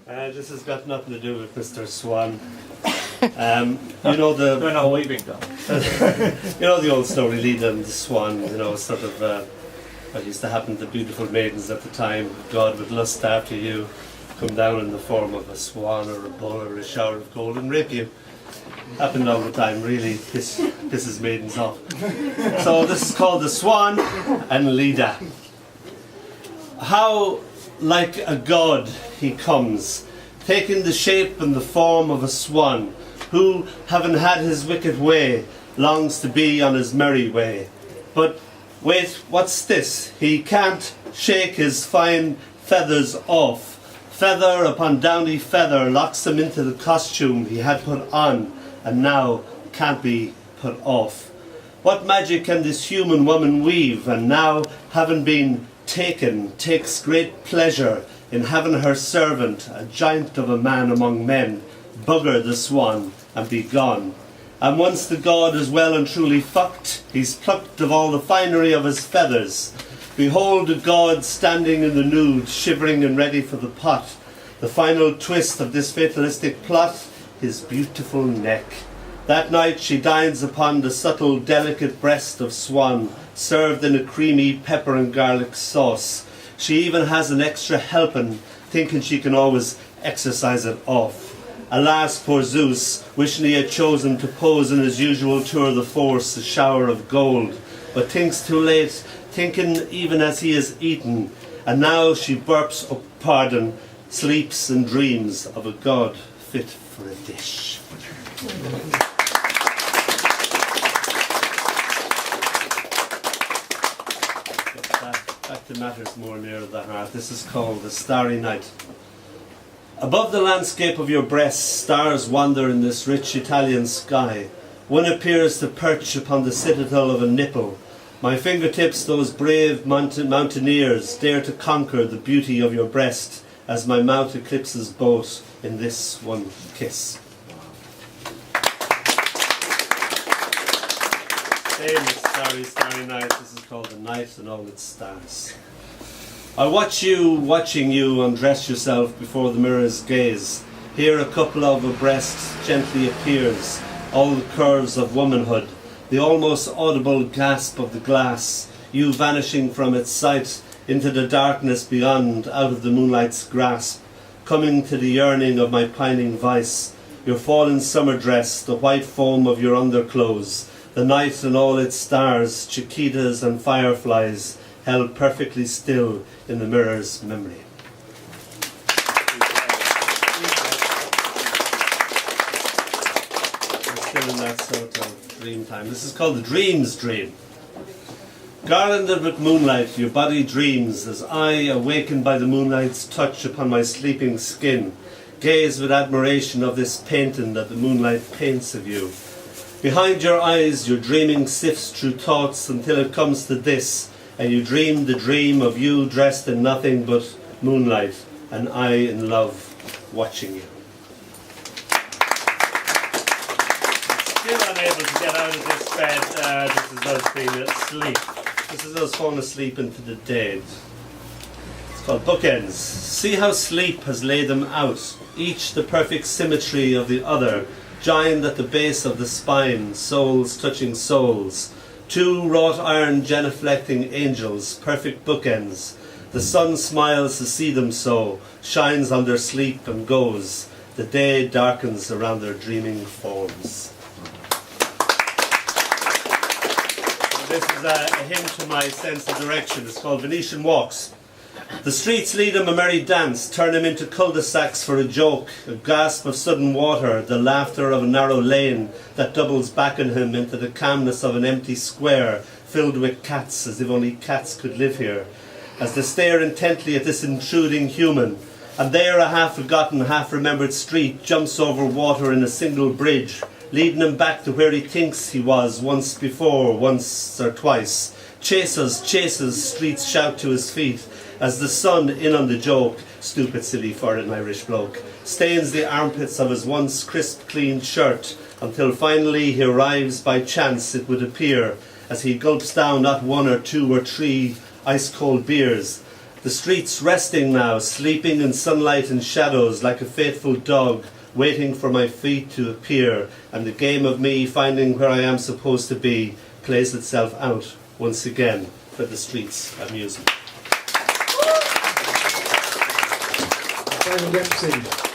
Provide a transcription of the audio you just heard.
This has got nothing to do with Mr. Swan. You know the We're not leaving though. you know the old story, Leda and the Swan. You know, sort of what used to happen to beautiful maidens at the time. God would lust after you, come down in the form of a swan or a bull or a shower of gold and rape you. Happened all the time, really. Pisses maidens off. So this is called the Swan and Leda. How like a god he comes, taking the shape and the form of a swan, who, having had his wicked way, longs to be on his merry way. But wait, what's this? He can't shake his fine feathers off. Feather upon downy feather locks him into the costume he had put on, and now can't be put off. What magic can this human woman weave, and now, having been taken, takes great pleasure in having her servant, a giant of a man among men, bugger the swan and be gone. And once the god is well and truly fucked, he's plucked of all the finery of his feathers. Behold a god standing in the nude, shivering and ready for the pot. The final twist of this fatalistic plot, his beautiful neck. That night she dines upon the subtle, delicate breast of swan, served in a creamy pepper and garlic sauce. She even has an extra helping, thinking she can always exercise it off. Alas, poor Zeus, wishing he had chosen to pose in his usual tour de force, a shower of gold, but thinks too late, thinking even as he is eaten. And now she burps up pardon, sleeps and dreams of a god fit for a dish. Back to matters more near the heart. This is called the Starry Night. Above the landscape of your breast, stars wander in this rich Italian sky. One appears to perch upon the citadel of a nipple. My fingertips, those brave mountaineers, dare to conquer the beauty of your breast, as my mouth eclipses both in this one kiss. Starry, starry night. This is called the night and all its stars. I watch you, watching you undress yourself before the mirror's gaze. Here a couple of a breast gently appears, all the curves of womanhood, the almost audible gasp of the glass, you vanishing from its sight into the darkness beyond, out of the moonlight's grasp, coming to the yearning of my pining vice, your fallen summer dress, the white foam of your underclothes, the night and all its stars, cicadas and fireflies, held perfectly still in the mirror's memory. We're still in that sort of dream time. This is called the Dream's Dream. Garlanded with moonlight, your body dreams, as I, awakened by the moonlight's touch upon my sleeping skin, gaze with admiration of this painting that the moonlight paints of you. Behind your eyes, your dreaming sifts through thoughts until it comes to this, and you dream the dream of you dressed in nothing but moonlight, and I in love, watching you. Still unable to get out of this bed. This is us being asleep. This is us falling asleep into the dead. It's called Bookends. See how sleep has laid them out, each the perfect symmetry of the other, joined at the base of the spine, souls touching souls. Two wrought iron genuflecting angels, perfect bookends. The sun smiles to see them so, shines on their sleep and goes. The day darkens around their dreaming forms. This is a hymn to my sense of direction. It's called Venetian Walks. The streets lead him a merry dance, turn him into cul-de-sacs for a joke, a gasp of sudden water, the laughter of a narrow lane that doubles back on him into the calmness of an empty square filled with cats, as if only cats could live here. As they stare intently at this intruding human, and there a half-forgotten, half-remembered street jumps over water in a single bridge, leading him back to where he thinks he was once before, once or twice. Chases, streets shout to his feet, as the sun, in on the joke, stupid silly for an Irish bloke, stains the armpits of his once crisp clean shirt, until finally he arrives by chance, it would appear, as he gulps down not one or two or three ice-cold beers. The The streets resting now, sleeping in sunlight and shadows, like a faithful dog, waiting for my feet to appear, and the game of me finding where I am supposed to be plays itself out once again for the streets amusement. Dempsey.